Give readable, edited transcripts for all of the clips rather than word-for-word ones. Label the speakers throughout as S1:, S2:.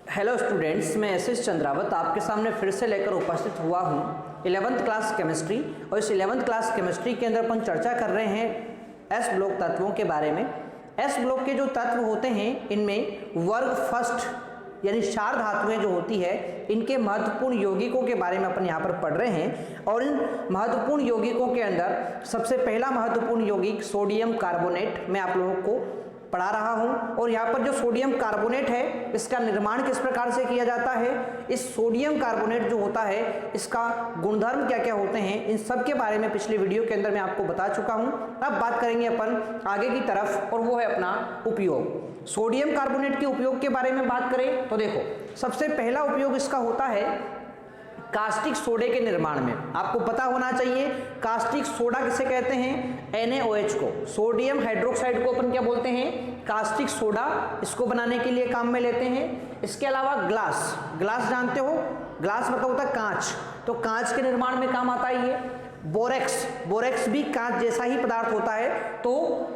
S1: Hello students, मैं S Chandrawat आपके सामने फिर से लेकर उपस्थित हुआ हूँ 11th क्लास केमिस्ट्री। और इस 11th क्लास केमिस्ट्री के अंदर अपन चर्चा कर रहे हैं एस ब्लॉक तत्वों के बारे में। एस ब्लॉक के जो तत्व होते हैं इनमें वर्ग फर्स्ट यानी क्षार धातुएं जो होती है इनके महत्वपूर्ण यौगिकों के बारे में अपन यहाँ पर पढ़ रहे हैं। और इन महत्वपूर्ण यौगिकों के अंदर सबसे पहला महत्वपूर्ण यौगिक सोडियम कार्बोनेट मैं आप लोगों को पढ़ा रहा हूं। और यहाँ पर जो सोडियम कार्बोनेट है इसका निर्माण किस प्रकार से किया जाता है, इस सोडियम कार्बोनेट जो होता है इसका गुणधर्म क्या क्या होते हैं, इन सब के बारे में पिछले वीडियो के अंदर मैं आपको बता चुका हूं। अब बात करेंगे अपन आगे की तरफ और वो है अपना उपयोग। सोडियम कार्बोनेट के उपयोग के बारे में बात करें तो देखो, सबसे पहला उपयोग इसका होता है कास्टिक सोडे के निर्माण में। आपको पता होना चाहिए कास्टिक सोडा किसे कहते हैं, NaOH को। सोडियम हाइड्रोक्साइड को अपन क्या बोलते हैं, कास्टिक सोडा। इसको बनाने के लिए काम में लेते हैं। इसके अलावा ग्लास, ग्लास जानते हो, ग्लास मतलब होता है कांच, तो कांच के निर्माण में काम आता है ये। बोरेक्स, बोरेक्स भी कांच जैसा ही पदार्थ होता है, तो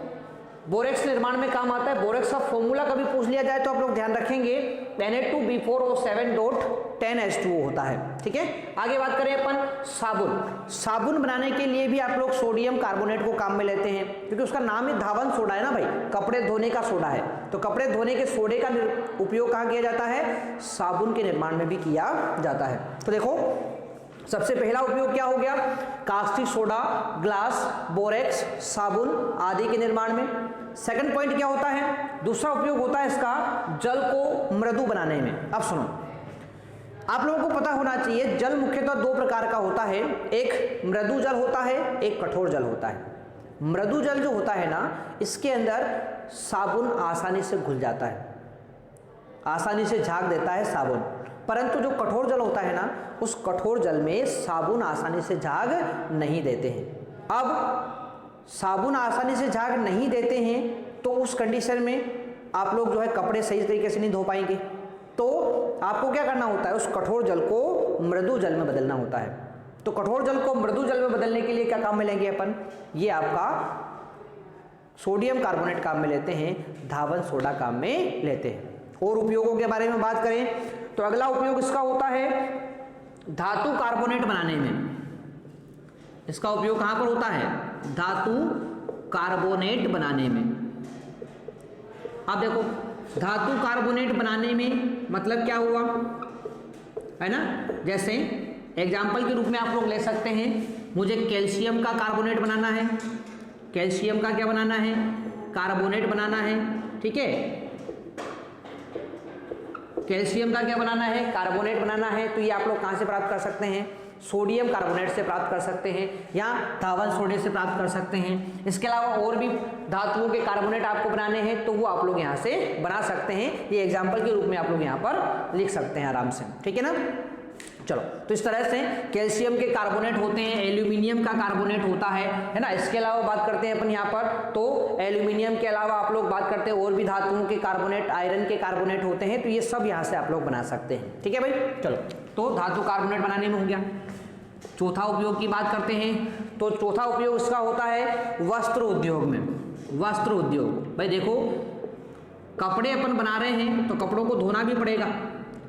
S1: बोरेक्स निर्माण में काम आता है। बोरेक्स का फॉर्मूला कभी पूछ लिया जाए तो आप लोग ध्यान रखेंगे Na2B4O7.10H2O होता है। ठीक है, आगे बात करें अपन साबुन। साबुन बनाने के लिए भी आप लोग सोडियम कार्बोनेट को काम में लेते हैं, क्योंकि उसका नाम ही धावन सोडा है ना भाई, कपड़े धोने का सोडा है। तो कपड़े धोने के सोडे का उपयोग कहाँ किया जाता है, साबुन के निर्माण में भी किया जाता है। तो देखो सबसे पहला उपयोग क्या हो गया, कास्टिक सोडा, ग्लास, बोरेक्स, साबुन आदि के निर्माण में। सेकंड पॉइंट क्या होता है, दूसरा उपयोग होता है इसका जल को मृदु बनाने में। अब सुनो, आप लोगों को पता होना चाहिए जल मुख्यतः दो प्रकार का होता है, एक मृदु जल होता है, एक कठोर जल होता है। मृदु जल जो होता है ना, इसके अंदर साबुन आसानी से घुल जाता है, आसानी से झाग देता है साबुन। परंतु जो कठोर जल होता है ना, उस कठोर जल में साबुन आसानी से झाग नहीं देते हैं। अब साबुन आसानी से झाग नहीं देते हैं तो उस कंडीशन में आप लोग जो है कपड़े सही तरीके से नहीं धो पाएंगे। तो आपको क्या करना होता है, उस कठोर जल को मृदु जल में बदलना होता है। तो कठोर जल को मृदु जल में बदलने के लिए क्या काम में लेंगे अपन, ये आपका सोडियम कार्बोनेट काम में लेते हैं, धावन सोडा काम में लेते हैं। और उपयोगों के बारे में बात करें तो अगला उपयोग इसका होता है धातु कार्बोनेट बनाने में। इसका उपयोग कहां पर होता है, धातु कार्बोनेट बनाने में। अब देखो धातु कार्बोनेट बनाने में मतलब क्या हुआ है ना, जैसे एग्जाम्पल के रूप में आप लोग ले सकते हैं, मुझे कैल्शियम का कार्बोनेट बनाना है, कैल्शियम का क्या बनाना है, कार्बोनेट बनाना है। ठीक है, कैल्शियम का क्या बनाना है, कार्बोनेट बनाना है। तो ये आप लोग कहाँ से प्राप्त कर सकते हैं, सोडियम कार्बोनेट से प्राप्त कर सकते हैं या धावन सोडे से प्राप्त कर सकते हैं। इसके अलावा और भी धातुओं के कार्बोनेट आपको बनाने हैं तो वो आप लोग यहाँ से बना सकते हैं। ये एग्जाम्पल के रूप में आप लोग यहाँ पर लिख सकते हैं आराम से। ठीक है ना, चलो। तो इस तरह से कैल्शियम के कार्बोनेट होते हैं, एल्यूमिनियम का कार्बोनेट होता है ना। इसके अलावा बात करते हैं अपन यहाँ पर, तो एल्यूमिनियम के अलावा आप लोग बात करते हैं और भी धातुओं के कार्बोनेट, आयरन के कार्बोनेट होते हैं। तो ये सब यहाँ से आप लोग बना सकते हैं। ठीक है भाई, चलो। तो धातु कार्बोनेट बनाने में हो गया। चौथा उपयोग की बात करते हैं तो चौथा उपयोग इसका होता है वस्त्र उद्योग में। वस्त्र उद्योग, भाई देखो कपड़े अपन बना रहे हैं तो कपड़ों को धोना भी पड़ेगा,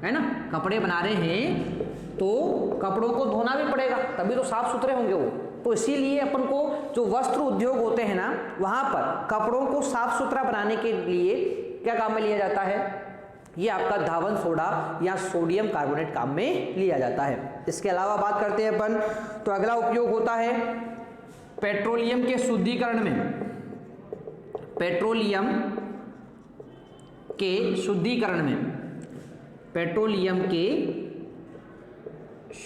S1: है ना। कपड़े बना रहे हैं तो कपड़ों को धोना भी पड़ेगा, तभी तो साफ सुथरे होंगे वो। तो इसीलिए अपन को जो वस्त्र उद्योग होते हैं ना, वहां पर कपड़ों को साफ सुथरा बनाने के लिए क्या काम में लिया जाता है, ये आपका धावन सोडा या सोडियम कार्बोनेट काम में लिया जाता है। इसके अलावा बात करते हैं अपन तो अगला उपयोग होता है पेट्रोलियम के शुद्धिकरण में। पेट्रोलियम के शुद्धिकरण में, पेट्रोलियम के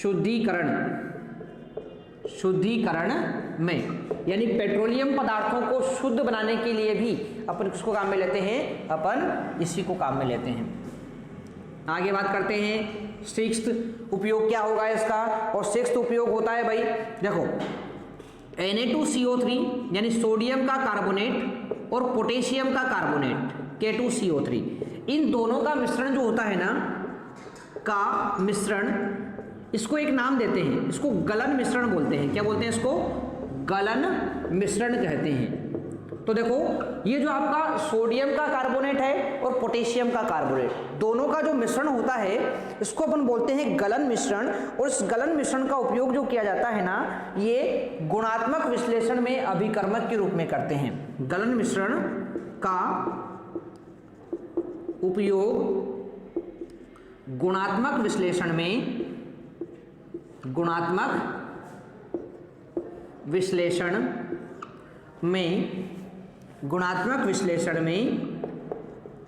S1: शुद्धिकरण में, यानी पेट्रोलियम पदार्थों को शुद्ध बनाने के लिए भी अपन किसको काम में लेते हैं, अपन इसी को काम में लेते हैं। आगे बात करते हैं सिक्स्थ उपयोग क्या होगा इसका। और सिक्स्थ उपयोग होता है भाई देखो Na2CO3 यानी सोडियम का कार्बोनेट और पोटेशियम का कार्बोनेट K2CO3, इन दोनों का मिश्रण जो होता है ना, का मिश्रण, इसको एक नाम देते हैं, इसको गलन मिश्रण बोलते हैं। क्या बोलते हैं इसको, गलन मिश्रण कहते हैं। तो देखो ये जो आपका सोडियम का कार्बोनेट है और पोटेशियम का कार्बोनेट, दोनों का जो मिश्रण होता है इसको अपन बोलते हैं गलन मिश्रण। और इस गलन मिश्रण का उपयोग जो किया जाता है ना, ये गुणात्मक विश्लेषण में अभिकर्मक के रूप में करते हैं। गलन मिश्रण का उपयोग गुणात्मक विश्लेषण में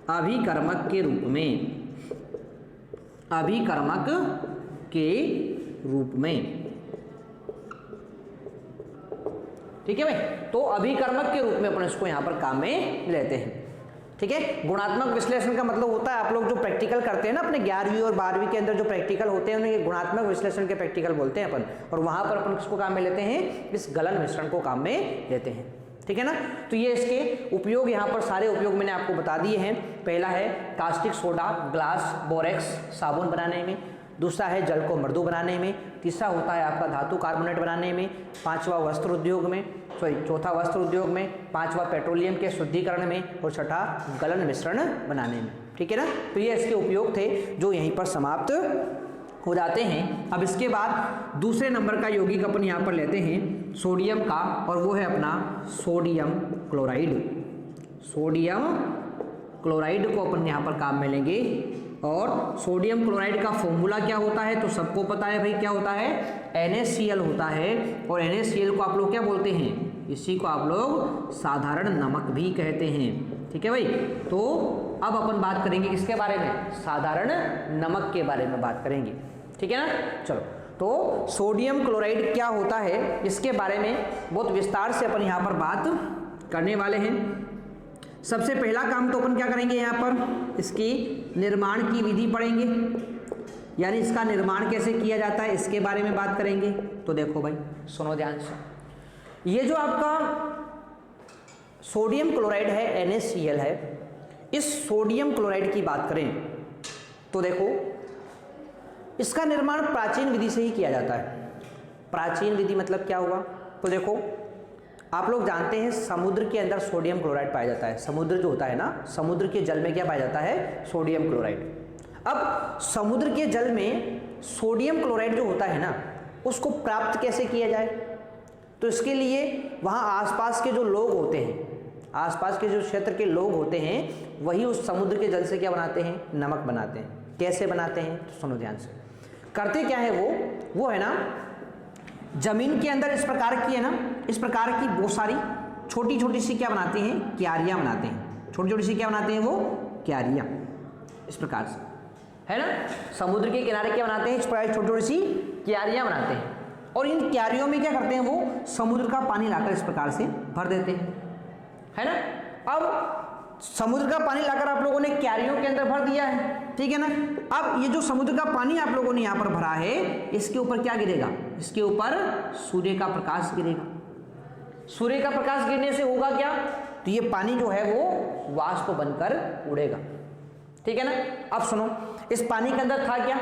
S1: अभिकर्मक के रूप में, ठीक है भाई। तो अभिकर्मक के रूप में अपन इसको यहां पर काम में लेते हैं, ठीक है। गुणात्मक विश्लेषण का मतलब होता है, आप लोग जो प्रैक्टिकल करते हैं ना अपने 11वीं और 12वीं के अंदर जो प्रैक्टिकल होते हैं उन्हें गुणात्मक विश्लेषण के प्रैक्टिकल बोलते हैं अपन, और वहां पर अपन किसको काम में लेते हैं, इस गलन मिश्रण को काम में लेते हैं, ठीक है ना। तो ये इसके उपयोग यहाँ पर सारे उपयोग मैंने आपको बता दिए हैं। पहला है कास्टिक सोडा, ग्लास, बोरेक्स साबुन बनाने में, दूसरा है जल को मृदु बनाने में, तीसरा होता है आपका धातु कार्बोनेट बनाने में, चौथा वस्त्र उद्योग में, पांचवा पेट्रोलियम के शुद्धिकरण में, और छठा गलन मिश्रण बनाने में, ठीक है ना। तो ये इसके उपयोग थे जो यहीं पर समाप्त हो जाते हैं। अब इसके बाद दूसरे नंबर का यौगिक अपन यहाँ पर लेते हैं सोडियम का, और वो है अपना सोडियम क्लोराइड। सोडियम क्लोराइड को अपन यहाँ पर काम में लेंगे। और सोडियम क्लोराइड का फॉर्मूला क्या होता है, तो सबको पता है भाई क्या होता है, NaCl होता है। और NaCl को आप लोग क्या बोलते हैं, इसी को आप लोग साधारण नमक भी कहते हैं, ठीक है भाई। तो अब अपन बात करेंगे किसके बारे में, साधारण नमक के बारे में बात करेंगे, ठीक है ना। चलो, तो सोडियम क्लोराइड क्या होता है इसके बारे में बहुत विस्तार से अपन यहाँ पर बात करने वाले हैं। सबसे पहला काम तो अपन क्या करेंगे, यहाँ पर इसकी निर्माण की विधि पढ़ेंगे, यानी इसका निर्माण कैसे किया जाता है इसके बारे में बात करेंगे। तो देखो भाई सुनो ध्यान से, ये जो आपका सोडियम क्लोराइड है NaCl है, इस सोडियम क्लोराइड की बात करें तो देखो इसका निर्माण प्राचीन विधि से ही किया जाता है। प्राचीन विधि मतलब क्या हुआ, तो देखो आप लोग जानते हैं समुद्र के अंदर सोडियम क्लोराइड पाया जाता है। समुद्र जो होता है ना, समुद्र के जल में क्या पाया जाता है, सोडियम क्लोराइड। अब समुद्र के जल में सोडियम क्लोराइड जो होता है ना, उसको प्राप्त कैसे किया जाए, तो इसके लिए वहाँ आसपास के जो लोग होते हैं, आसपास के जो क्षेत्र के लोग होते हैं, वही उस समुद्र के जल से क्या बनाते हैं, नमक बनाते हैं। कैसे बनाते हैं, तो सुनो ध्यान से। करते क्या है वो है ना, जमीन के अंदर इस प्रकार की है ना, इस प्रकार की बहुत सारी छोटी छोटी सी क्या बनाते हैं, क्यारियां बनाते हैं। छोटी छोटी सी क्या बनाते हैं, वो क्यारियां, इस प्रकार से है ना। समुद्र के किनारे क्या बनाते हैं, इस प्रकार छोटी छोटी सी क्यारियां बनाते हैं। और इन क्यारियों में क्या करते हैं, वो समुद्र का पानी लाकर इस प्रकार से भर देते हैं, है ना। अब समुद्र का पानी लाकर आप लोगों ने क्यारियों के अंदर भर दिया है, ठीक है ना। अब ये जो समुद्र का पानी आप लोगों ने यहाँ पर भरा है, इसके ऊपर क्या गिरेगा, इसके ऊपर सूर्य का प्रकाश गिरेगा। सूर्य का प्रकाश गिरने से होगा क्या, तो ये पानी जो है वो वाष्प बनकर उड़ेगा, ठीक है ना। अब सुनो, इस पानी के अंदर था क्या,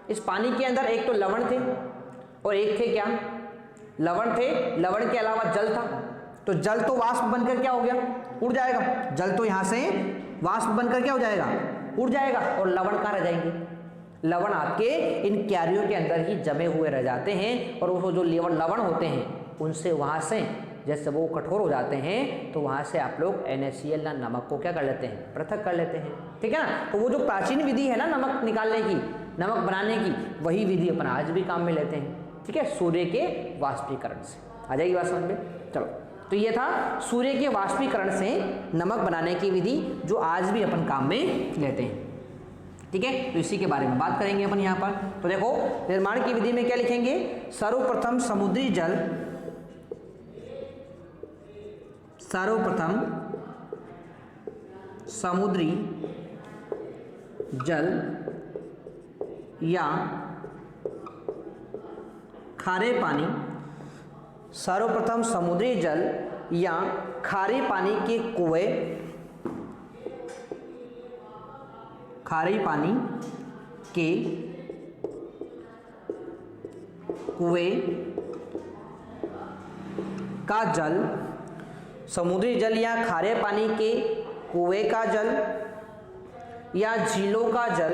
S1: इस पानी के अंदर एक तो लवण थे और एक थे क्या, लवण थे, लवण के अलावा जल था। तो जल तो वाष्प बनकर क्या हो गया, उड़ जाएगा। जल तो यहां से वाष्प बनकर क्या हो जाएगा, उड़ जाएगा। और लवण कहाँ रह जाएंगे, लवण आपके इन क्यारियों के अंदर ही जमे हुए रह जाते हैं। और वो जो लवण होते हैं उनसे वहां से जैसे वो कठोर हो जाते हैं, तो वहां से आप लोग NaCl ना नमक को क्या कर लेते हैं, पृथक कर लेते हैं, ठीक है ना। तो वो जो प्राचीन विधि है ना नमक निकालने की, नमक बनाने की, वही विधि अपन आज भी काम में लेते हैं, ठीक है, सूर्य के वाष्पीकरण से। आ जाएगी बात समझ में। चलो, तो ये था सूर्य के वाष्पीकरण से नमक बनाने की विधि जो आज भी अपन काम में लेते हैं, ठीक है। तो इसी के बारे में बात करेंगे अपन यहाँ पर। तो देखो निर्माण की विधि में क्या लिखेंगे, सर्वप्रथम समुद्री जल, सर्वप्रथम समुद्री जल या खारे पानी, सर्वप्रथम समुद्री जल या खारे पानी के कुएं, खारे पानी के कुएं का जल समुद्री जल या खारे पानी के कुएं का जल या झीलों का जल,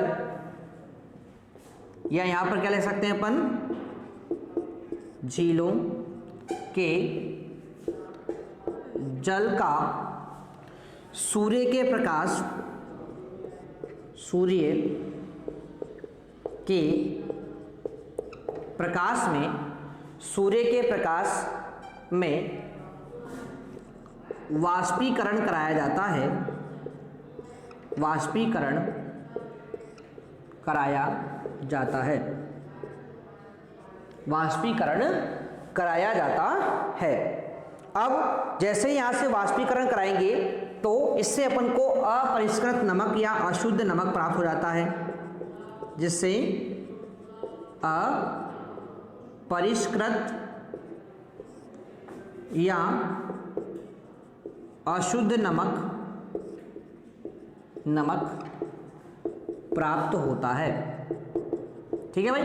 S1: या यहां पर क्या ले सकते हैं अपन, झीलों के जल का सूर्य के प्रकाश में वाष्पीकरण कराया जाता है, वाष्पीकरण कराया जाता है, वाष्पीकरण कराया जाता है। अब जैसे ही यहां से वाष्पीकरण कराएंगे तो इससे अपन को अपरिष्कृत नमक या अशुद्ध नमक प्राप्त हो जाता है, जिससे अपरिष्कृत या अशुद्ध नमक प्राप्त होता है। ठीक है भाई,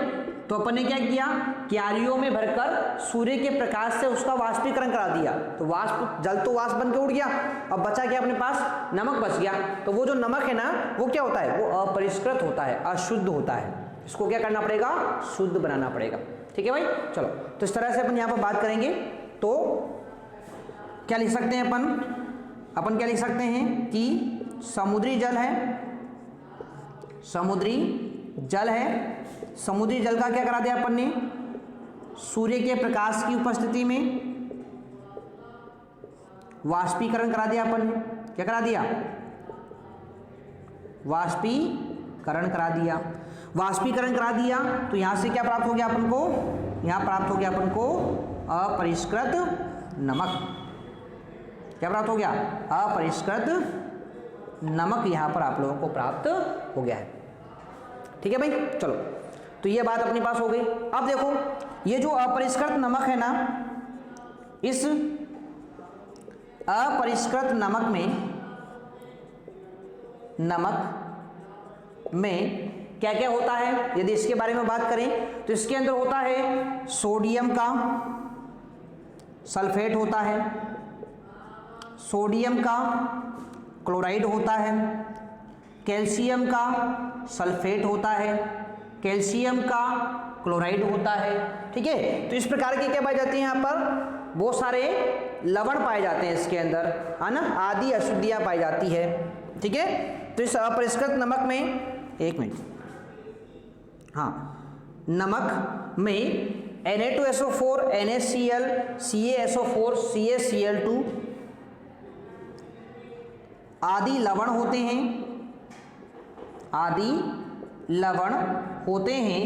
S1: तो अपन ने क्या किया, क्यारियों में भरकर सूर्य के प्रकाश से उसका वाष्पीकरण करा दिया, तो वाष्प जल तो वाष्प बन के उड़ गया, अब बचा क्या अपने पास, नमक बच गया। तो वो जो नमक है ना वो क्या होता है, वो अपरिष्कृत होता है, अशुद्ध होता है, इसको क्या करना पड़ेगा, शुद्ध बनाना पड़ेगा। ठीक है भाई, चलो तो इस तरह से अपन यहाँ पर बात करेंगे। तो क्या लिख सकते हैं अपन क्या लिख सकते हैं कि समुद्री जल है, समुद्री जल का क्या करा दिया अपन ने, सूर्य के प्रकाश की उपस्थिति में वाष्पीकरण करा दिया अपन ने, क्या करा दिया, वाष्पीकरण करा दिया। तो यहां से क्या प्राप्त हो गया अपन को, यहां प्राप्त हो गया अपन को अपरिष्कृत नमक, क्या प्राप्त हो गया, अपरिष्कृत नमक यहां पर आप लोगों को प्राप्त हो गया है। ठीक है भाई, चलो तो ये बात अपने पास हो गई। अब देखो ये जो अपरिष्कृत नमक है ना, इस अपरिष्कृत नमक में क्या क्या होता है, यदि इसके बारे में बात करें तो इसके अंदर होता है सोडियम का सल्फेट होता है, सोडियम का क्लोराइड होता है, कैल्शियम का सल्फेट होता है, कैल्शियम का क्लोराइड होता है। ठीक है, तो इस प्रकार की क्या पाई जाती है, यहाँ पर बहुत सारे लवण पाए जाते हैं इसके अंदर, है ना, आदि अशुद्धियां पाई जाती है। ठीक है, तो इस अपरिष्कृत नमक में, एक मिनट, हाँ, नमक में Na2SO4, NaCl, CaSO4, CaCl2 आदि लवण होते हैं,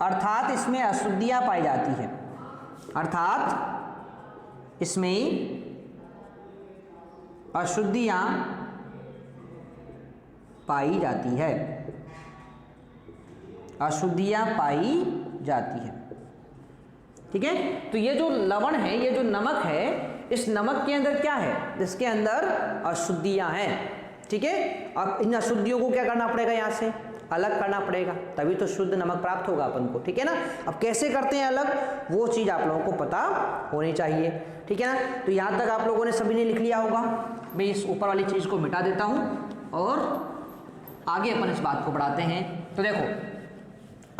S1: अर्थात इसमें अशुद्धियां पाई जाती है, अर्थात इसमें अशुद्धियां पाई जाती है, अशुद्धियां पाई जाती है। ठीक है, तो ये जो लवण है, ये जो नमक है, इस नमक के अंदर क्या है, इसके अंदर अशुद्धियां हैं। ठीक है, अब इन अशुद्धियों को क्या करना पड़ेगा, यहां से अलग करना पड़ेगा, तभी तो शुद्ध नमक प्राप्त होगा अपन को। ठीक है ना, अब कैसे करते हैं अलग, वो चीज आप लोगों को पता होनी चाहिए। ठीक है ना, तो यहां तक आप लोगों ने सभी ने लिख लिया होगा। मैं इस ऊपर वाली चीज को मिटा देता हूं और आगे अपन इस बात को बढ़ाते हैं। तो देखो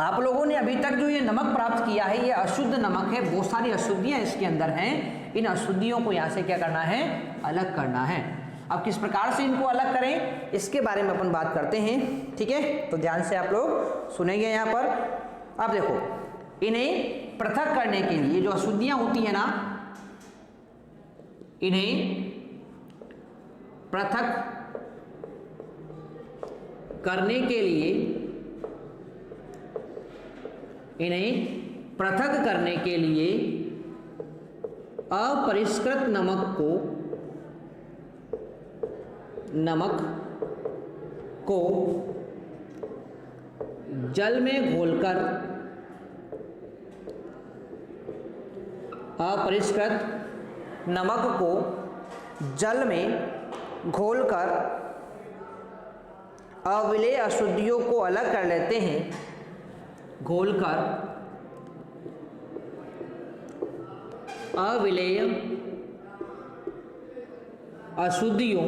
S1: आप लोगों ने अभी तक जो ये नमक प्राप्त किया है, ये अशुद्ध नमक है, बहुत सारी अशुद्धियां इसके अंदर हैं। इन अशुद्धियों को यहाँ से क्या करना है, अलग करना है। अब किस प्रकार से इनको अलग करें, इसके बारे में अपन बात करते हैं। ठीक है, तो ध्यान से आप लोग सुनेंगे यहाँ पर। अब देखो, इन्हें पृथक करने के लिए जो अशुद्धियां होती है ना, इन्हें पृथक करने के लिए, अपरिष्कृत नमक को जल में घोलकर, अपरिष्कृत नमक को जल में घोलकर अविलेय अशुद्धियों को अलग कर लेते हैं, घोलकर अविलेय अशुद्धियों,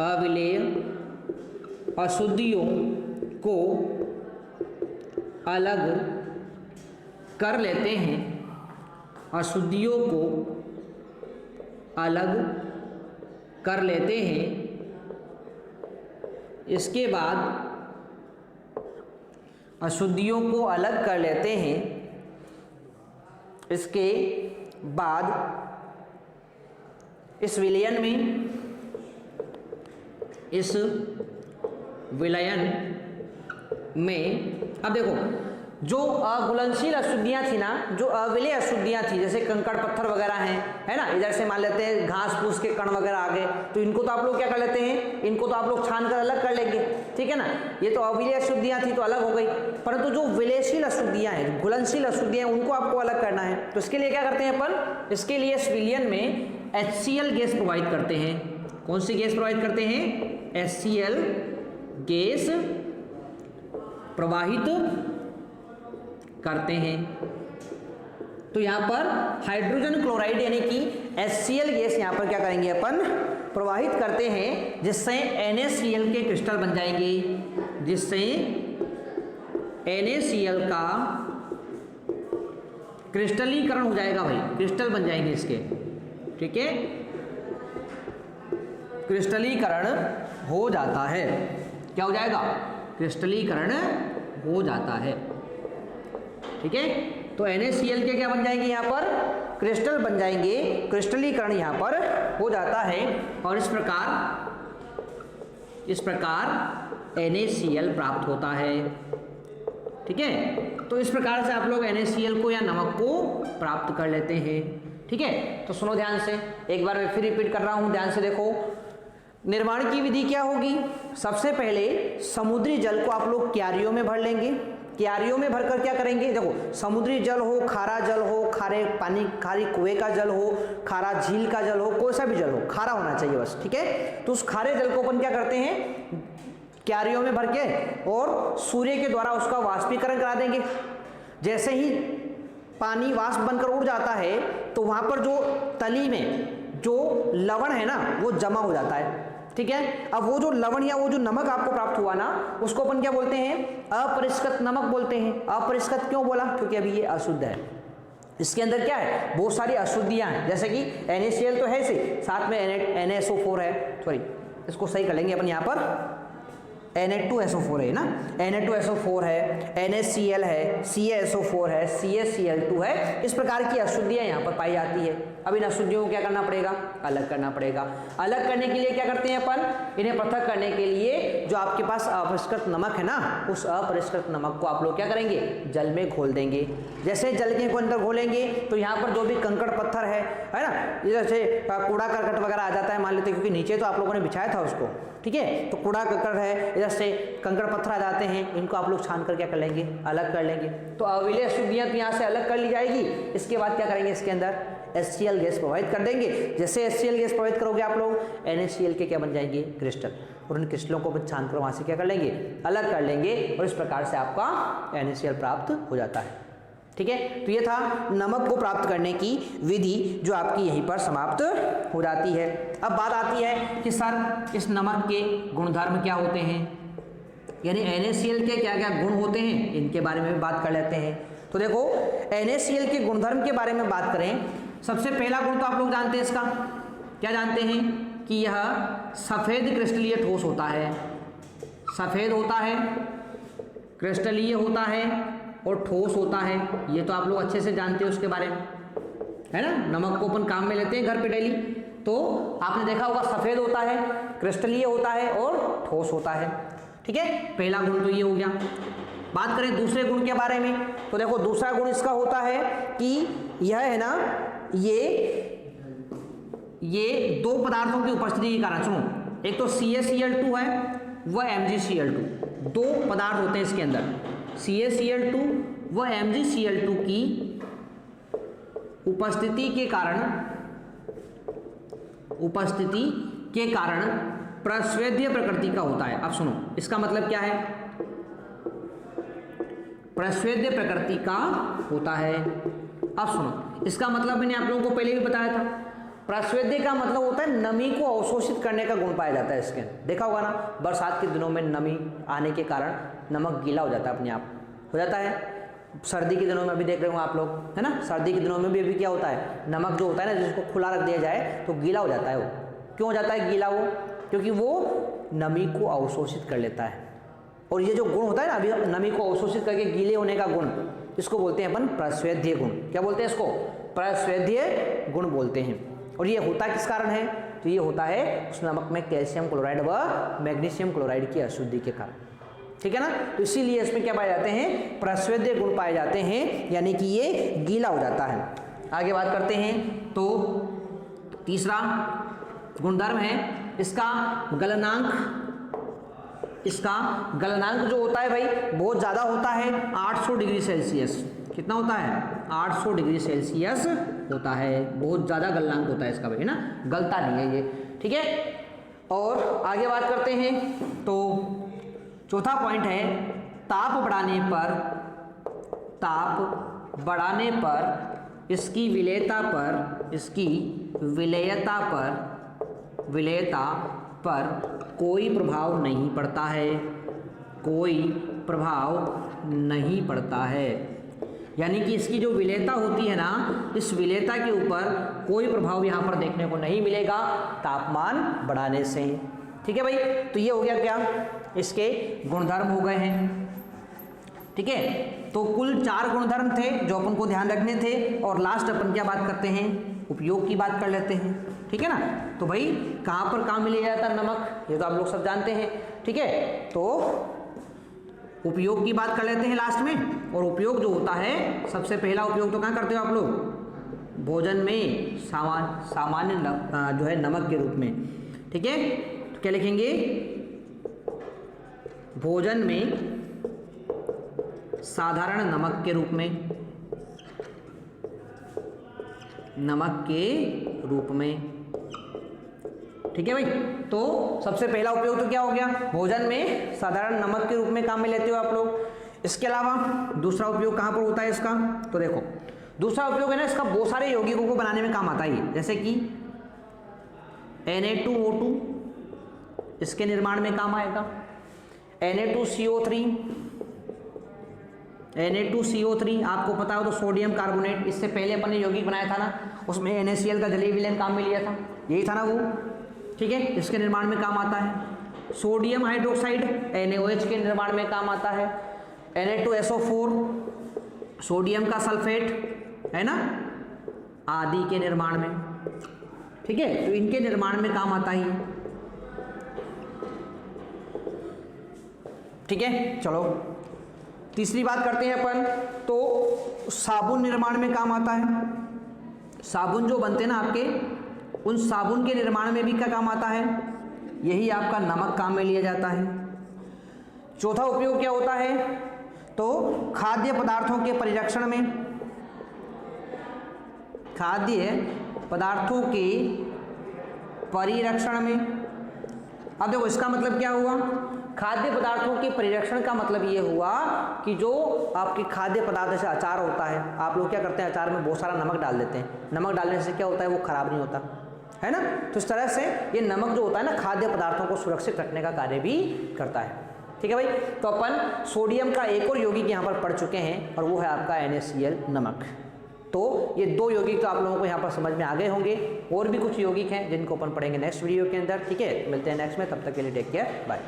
S1: अविलेय अशुद्धियों को अलग कर लेते हैं, अशुद्धियों को अलग कर लेते हैं। इसके बाद अशुद्धियों को अलग कर लेते हैं, इसके बाद इस विलयन में, इस विलयन में अब देखो जो अघुलनशील अशुद्धियाँ थी ना, जो अविलेय अशुद्धियाँ थी, जैसे कंकड़ पत्थर वगैरह हैं, है ना, इधर से मान लेते हैं घास फूस के कण वगैरह आ गए, तो इनको तो आप लोग क्या कर लेते हैं, इनको तो आप लोग छान कर अलग कर लेंगे, ठीक है ना। ये तो अविलेय अशुद्धियाँ थी तो अलग हो गई, परंतु जो विलयशील अशुद्धियाँ हैं, घुलनशील अशुद्धियाँ, उनको आपको अलग करना है। तो इसके लिए क्या करते हैं अपन, इसके लिए इस विलयन में HCl गैस प्रोवाइड करते हैं। कौन सी गैस प्रोवाइड करते हैं, HCl गैस प्रवाहित करते हैं। तो यहाँ पर हाइड्रोजन क्लोराइड यानी कि HCl गैस यहाँ पर क्या करेंगे अपन, प्रवाहित करते हैं, जिससे NaCl के क्रिस्टल बन जाएंगे, जिससे NaCl का क्रिस्टलीकरण हो जाएगा भाई, क्रिस्टल बन जाएंगे इसके, ठीक है, क्रिस्टलीकरण हो जाता है। क्या हो जाएगा, क्रिस्टलीकरण हो जाता है, ठीक है। तो NaCl के क्या बन जाएंगे, यहाँ पर क्रिस्टल बन जाएंगे, क्रिस्टलीकरण यहाँ पर हो जाता है, और इस प्रकार NaCl प्राप्त होता है, ठीक है। तो इस प्रकार से आप लोग NaCl को या नमक को प्राप्त कर लेते हैं, ठीक है। तो सुनो ध्यान से, एक बार मैं फिर रिपीट कर रहा हूँ, ध्यान से देखो। निर्माण की विधि क्या होगी, सबसे पहले समुद्री जल को आप लोग क्यारियों में भर लेंगे, क्यारियों में भरकर क्या करेंगे, देखो समुद्री जल हो, खारा जल हो, खारे पानी, खारी कुएं का जल हो, खारा झील का जल हो, कोई सा भी जल हो, खारा होना चाहिए बस, ठीक है। तो उस खारे जल को अपन क्या करते हैं, क्यारियों में भर के और सूर्य के द्वारा उसका वाष्पीकरण करा देंगे। जैसे ही पानी वाष्प बनकर उड़ जाता है तो वहां पर जो तली में जो लवण है ना वो जमा हो जाता है, ठीक है। अब वो जो लवण या वो जो नमक आपको प्राप्त हुआ ना, उसको अपन क्या बोलते हैं, अपरिष्कृत नमक बोलते हैं। अपरिष्कृत क्यों बोला, क्योंकि अभी ये अशुद्ध है, इसके अंदर क्या है, बहुत सारी अशुद्धियां हैं, जैसे कि NaCl तो है से, साथ में NaSO4 है, सॉरी इसको सही कर लेंगे अपन, यहाँ पर Na2SO4 है ना, Na2SO4 है, NaCl है, CaSO4 है, CaCl2 है, इस प्रकार की अशुद्धियां यहाँ पर पाई जाती है। अब इन अशुद्धियों को क्या करना पड़ेगा, अलग करना पड़ेगा। अलग करने के लिए क्या करते हैं अपन, इन्हें पृथक करने के लिए जो आपके पास अपरिष्कृत नमक है ना, उस अपरिष्कृत नमक को आप लोग क्या करेंगे, जल में घोल देंगे। जैसे जल के अंदर घोलेंगे तो यहाँ पर जो भी कंकड़ पत्थर है ना, जैसे कूड़ा करकट वगैरह आ जाता है मान लेते हैं, क्योंकि नीचे तो आप लोगों ने बिछाया था उसको, ठीक है। तो कूड़ा करकट है, इधर से कंकड़ पत्थर आ जाते हैं, इनको आप लोग छान कर क्या कर लेंगे, अलग कर लेंगे। तो अविलेय अशुद्धियां तो यहाँ से अलग कर ली जाएगी। इसके बाद क्या करेंगे, इसके अंदर HCl गैस प्रोवाइड कर देंगे। जैसे HCl गैस प्रोवाइड करोगे आप लोग, NaCl के क्या बन जाएंगे, क्रिस्टल, और उन क्रिस्टलों को छान कर वहाँ से क्या कर लेंगे, अलग कर लेंगे, और इस प्रकार से आपका NaCl प्राप्त हो जाता है, ठीक है। तो ये था नमक को प्राप्त करने की विधि, जो आपकी यहीं पर समाप्त हो जाती है। अब बात आती है कि सर इस नमक के गुणधर्म क्या होते हैं, यानी NaCl के क्या क्या गुण होते हैं, इनके बारे में भी बात कर लेते हैं। तो देखो NaCl के गुणधर्म के बारे में बात करें, सबसे पहला गुण तो आप लोग जानते हैं इसका, क्या जानते हैं कि यह सफ़ेद क्रिस्टलीय ठोस होता है, सफ़ेद होता है, क्रिस्टलीय होता है और ठोस होता है। ये तो आप लोग अच्छे से जानते हैं उसके बारे में, है ना। नमक को अपन काम में लेते हैं घर पे डेली, तो आपने देखा होगा सफ़ेद होता है, क्रिस्टलीय होता है और ठोस होता है, ठीक है। पहला गुण तो ये हो गया। बात करें दूसरे गुण के बारे में, तो देखो दूसरा गुण इसका होता है कि यह है ना, ये दो पदार्थों की उपस्थिति के कारण, सुनो, एक तो CaCl2 है, वह MgCl2, दो पदार्थ होते हैं इसके अंदर, CaCl2 व MgCl2 की उपस्थिति के कारण प्रस्वेद्य प्रकृति का होता है। अब सुनो इसका मतलब क्या है, प्रस्वेद्य प्रकृति का होता है। अब सुनो इसका मतलब मैंने आप लोगों को पहले भी बताया था, प्रस्वेद्य का मतलब होता है नमी को अवशोषित करने का गुण पाया जाता है इसके अंदर। देखा होगा ना, बरसात के दिनों में नमी आने के कारण नमक गीला हो जाता है, अपने आप हो जाता है। सर्दी के दिनों में अभी देख रहे होंगे आप लोग, है ना, सर्दी के दिनों में भी अभी क्या होता है, नमक जो होता है ना, जिसको खुला रख दिया जाए तो गीला हो जाता है। वो क्यों हो जाता है गीला? वो क्योंकि वो नमी को अवशोषित कर लेता है। और ये जो गुण होता है ना, अभी नमी को अवशोषित करके गीले होने का गुण, इसको बोलते हैं अपन प्रस्वेद्य गुण। क्या बोलते हैं इसको? प्रस्वेद्य गुण बोलते हैं। और ये होता किस कारण है? तो ये होता है उस नमक में कैल्शियम क्लोराइड व मैग्नीशियम क्लोराइड की अशुद्धि के कारण, ठीक है ना। तो इसीलिए इसमें क्या पाए जाते हैं? प्रस्वेद्य गुण पाए जाते हैं, यानी कि ये गीला हो जाता है। आगे बात करते हैं तो तीसरा गुणधर्म है इसका गलनांक। इसका गलनांक जो होता है भाई बहुत ज़्यादा होता है, 800 डिग्री सेल्सियस। कितना होता है? 800 डिग्री सेल्सियस होता है, बहुत ज़्यादा गलनांक होता है इसका भाई, है ना, गलता नहीं है ये, ठीक है। और आगे बात करते हैं तो चौथा पॉइंट है ताप बढ़ाने पर इसकी विलेयता पर कोई प्रभाव नहीं पड़ता है, कोई प्रभाव नहीं पड़ता है। यानी कि इसकी जो विलेयता होती है ना, इस विलेयता के ऊपर कोई प्रभाव यहाँ पर देखने को नहीं मिलेगा तापमान बढ़ाने से, ठीक है भाई। तो ये हो गया क्या, इसके गुणधर्म हो गए हैं, ठीक है। तो कुल 4 गुणधर्म थे जो अपन को ध्यान रखने थे, और लास्ट अपन क्या बात करते हैं? उपयोग की बात कर लेते हैं, ठीक है ना। तो भाई कहाँ पर काम मिल जाता है नमक, ये तो आप लोग सब जानते हैं, ठीक है। तो उपयोग की बात कर लेते हैं लास्ट में। और उपयोग जो होता है, सबसे पहला उपयोग तो कहाँ करते हो आप लोग? भोजन में सामान्य जो है नमक के रूप में, ठीक है। तो क्या लिखेंगे? भोजन में साधारण नमक के रूप में, नमक के रूप में, ठीक है भाई। तो सबसे पहला उपयोग तो क्या हो गया? भोजन में साधारण नमक के रूप में काम में लेते हो आप लोग। इसके अलावा दूसरा उपयोग कहाँ पर होता है इसका? तो देखो दूसरा उपयोग है ना इसका, बहुत सारे यौगिकों को बनाने में काम आता है, जैसे कि Na2O2 इसके निर्माण में काम आएगा, Na2CO3 आपको पता हो तो सोडियम कार्बोनेट, इससे पहले अपन ने यौगिक बनाया था ना, उसमें NaCl का जलीय विलयन काम में लिया था, यही था ना वो, ठीक है, इसके निर्माण में काम आता है। सोडियम हाइड्रोक्साइड NaOH के निर्माण में काम आता है। Na2SO4 सोडियम का सल्फेट, है ना, आदि के निर्माण में, ठीक है। तो इनके निर्माण में काम आता ही है, ठीक है। चलो तीसरी बात करते हैं अपन, तो साबुन निर्माण में काम आता है। साबुन जो बनते हैं ना आपके, उन साबुन के निर्माण में भी क्या काम आता है? यही आपका नमक काम में लिया जाता है। चौथा उपयोग क्या होता है? तो खाद्य पदार्थों के परिरक्षण में, खाद्य पदार्थों के परिरक्षण में। अब देखो इसका मतलब क्या हुआ? खाद्य पदार्थों के परिरक्षण का मतलब ये हुआ कि जो आपके खाद्य पदार्थ जैसे अचार होता है, आप लोग क्या करते हैं, अचार में बहुत सारा नमक डाल देते हैं, नमक डालने से क्या होता है, वो खराब नहीं होता है ना। तो इस तरह से ये नमक जो होता है ना, खाद्य पदार्थों को सुरक्षित रखने का कार्य भी करता है, ठीक है भाई। तो अपन सोडियम का एक और यौगिक यहाँ पर पढ़ चुके हैं, और वो है आपका NaCl नमक। तो ये 2 यौगिक तो आप लोगों को यहाँ पर समझ में आ गए होंगे। और भी कुछ यौगिक हैं जिनको अपन पढ़ेंगे नेक्स्ट वीडियो के अंदर, ठीक है। मिलते हैं नेक्स्ट में, तब तक के लिए टेक केयर, बाय।